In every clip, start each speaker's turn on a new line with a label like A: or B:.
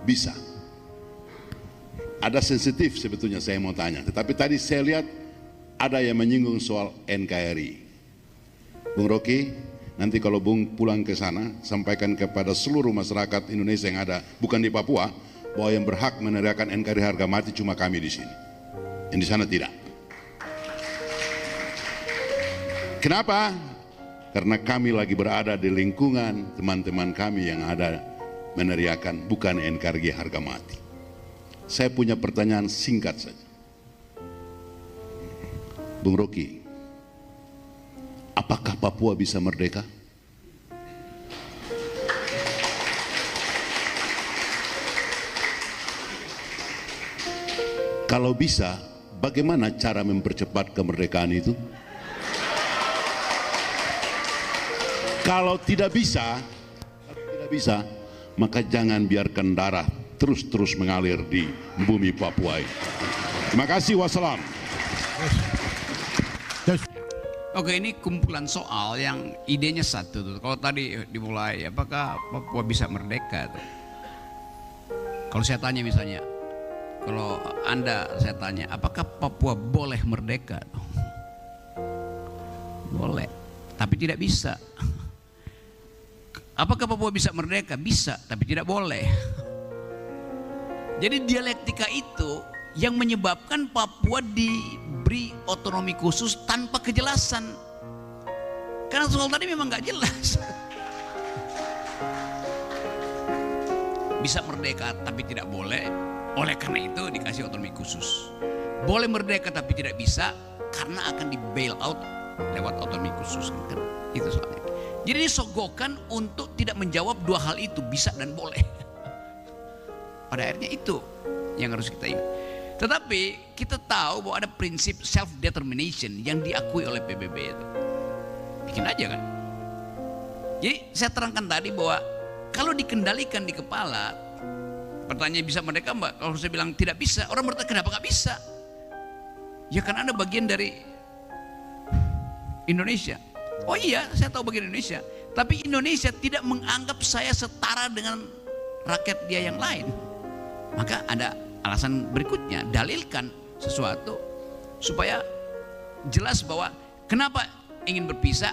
A: bisa. Ada sensitif sebetulnya saya mau tanya, tetapi tadi saya lihat ada yang menyinggung soal NKRI. Bung Rocky, nanti kalau Bung pulang ke sana, sampaikan kepada seluruh masyarakat Indonesia yang ada, bukan di Papua, bahwa yang berhak meneriakan NKRI harga mati cuma kami di sini. Yang di sana tidak. Kenapa? Karena kami lagi berada di lingkungan teman-teman kami yang ada meneriakan bukan NKRI harga mati. Saya punya pertanyaan singkat saja. Bung Rocky, apakah Papua bisa merdeka? Kalau bisa, bagaimana cara mempercepat kemerdekaan itu? Kalau tidak bisa, maka jangan biarkan darah terus mengalir di bumi Papua ini. Terima kasih, wassalam.
B: Oke, ini kumpulan soal yang idenya satu tuh. Kalau tadi dimulai, apakah Papua bisa merdeka tuh? Kalau saya tanya misalnya, kalau Anda saya tanya, apakah Papua boleh merdeka? Boleh, tapi tidak bisa. Apakah Papua bisa merdeka? Bisa, tapi tidak boleh. Jadi dialektika itu yang menyebabkan Papua diberi otonomi khusus tanpa kejelasan. Karena soal tadi memang nggak jelas. Bisa merdeka tapi tidak boleh, oleh karena itu dikasih otonomi khusus. Boleh merdeka tapi tidak bisa karena akan di bail out lewat otonomi khusus. Kan? Itu soalnya. Jadi disogokan untuk tidak menjawab dua hal itu, bisa dan boleh. Pada akhirnya itu yang harus kita ingat. Tetapi kita tahu bahwa ada prinsip self determination yang diakui oleh PBB itu. Bikin aja kan. Jadi saya terangkan tadi bahwa kalau dikendalikan di kepala, pertanyaan bisa merdeka mbak? Kalau saya bilang tidak bisa, orang bertanya kenapa nggak bisa? Ya kan Anda bagian dari Indonesia. Oh iya, saya tahu bagian Indonesia. Tapi Indonesia tidak menganggap saya setara dengan rakyat dia yang lain. Maka ada alasan berikutnya, dalilkan sesuatu supaya jelas bahwa kenapa ingin berpisah.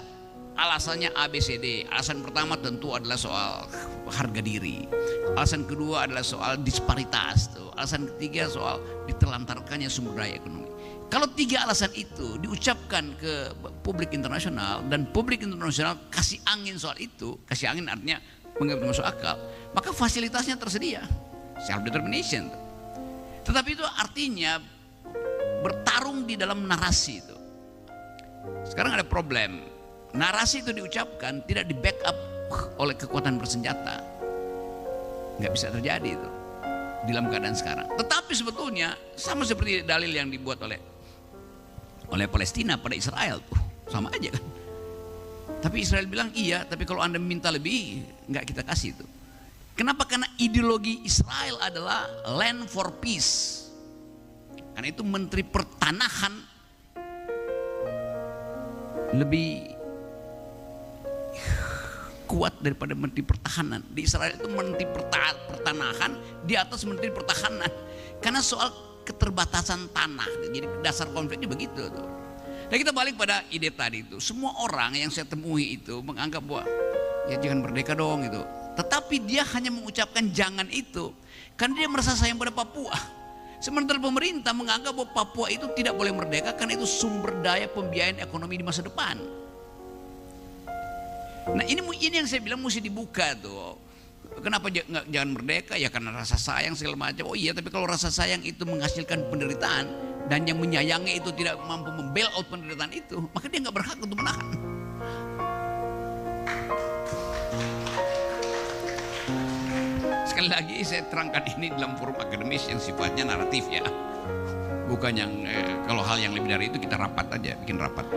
B: Alasannya ABCD. Alasan pertama tentu adalah soal harga diri. Alasan kedua adalah soal disparitas. Alasan ketiga soal ditelantarkannya sumber daya ekonomi. Kalau tiga alasan itu diucapkan ke publik internasional dan publik internasional kasih angin soal itu, kasih angin artinya menganggap masuk akal, maka fasilitasnya tersedia, self determination. Tetapi itu artinya bertarung di dalam narasi itu. Sekarang ada problem, narasi itu diucapkan tidak di backup oleh kekuatan bersenjata, nggak bisa terjadi itu dalam keadaan sekarang. Tetapi sebetulnya sama seperti dalil yang dibuat oleh Palestina pada Israel tuh, sama aja kan. Tapi Israel bilang iya, tapi kalau Anda minta lebih nggak kita kasih itu. Kenapa? Karena ideologi Israel adalah land for peace. Karena itu menteri pertanahan lebih kuat daripada menteri pertahanan. Di Israel itu menteri pertanahan di atas menteri pertahanan. Karena soal keterbatasan tanah. Jadi dasar konfliknya begitu tuh. Dan kita balik pada ide tadi itu. Semua orang yang saya temui itu menganggap bahwa ya jangan merdeka dong gitu. Tetapi dia hanya mengucapkan jangan itu karena dia merasa sayang pada Papua. Sementara pemerintah menganggap bahwa Papua itu tidak boleh merdeka karena itu sumber daya pembiayaan ekonomi di masa depan. Nah ini yang saya bilang mesti dibuka tuh. Kenapa jangan merdeka? Ya karena rasa sayang segala macam. Oh iya, tapi kalau rasa sayang itu menghasilkan penderitaan dan yang menyayangi itu tidak mampu membail out penderitaan itu, maka dia nggak berhak untuk menahan. Sekali lagi saya terangkan ini dalam forum akademis yang sifatnya naratif ya, bukan yang kalau hal yang lebih dari itu kita rapat aja, bikin rapat.